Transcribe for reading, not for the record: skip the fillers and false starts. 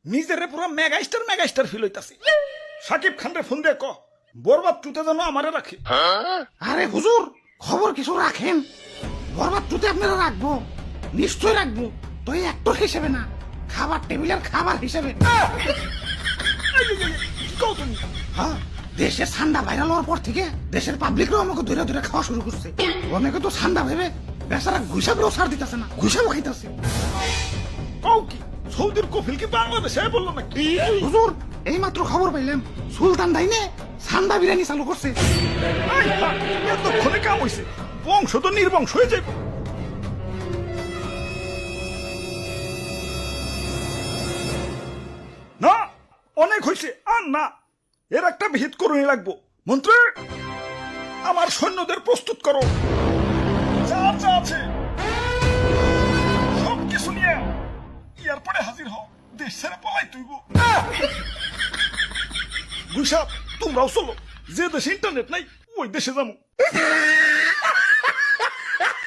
নিজেরে পুরো megastar feel হইতাছি। Shakib Khan রে ফোন দিয়ে ক বরবাদ টুতে যেন আমারে রাখে। আরে হুজুর খবর কিছু রাখেন, বরবাদ টুতে আপনারা রাখবো, নিশ্চয় রাখবো। তো এই অ্যাক্টর হিসেবে না, খাবার টেবিলের খাবার হিসেবে। কি কও তুমি? হ্যাঁ, দেশের ঠান্ডা ভাইরাল হওয়ার পর থেকে দেশের পাবলিকরাও আমাকে ধরে ধরে খাওয়া শুরু করছে। অনেকে তো ঠান্ডা ভেবে বেচারা ঘুষাবেও ছাড় দিতেছে না, ঘুষাবো খাইতেছে। কও কি সৌদির কফিল কি বাংলাদেশে বললো নাকি? হুজুর এই মাত্র খবর পাইলাম সুলতান ডাইনে ঠান্ডা বিরিয়ানি চালু করছে। এতক্ষণে কাম হইছে, বংশ তো নির্বংশ হয়ে যাবে। না অনেক হয়েছে, আর না, এর একটা বিহিত করণী লাগবো। মন্ত্রী, আমার সৈন্যদের প্রস্তুত করো, যা যা আছে সব কিছু নিয়ে এয়ারপোর্টে হাজির হও, দেশ ছেড়ে পলাই তুইব। গুইসাপ তোমরাও চলো, যে দেশে ইন্টারনেট নাই ওই দেশে যাবো।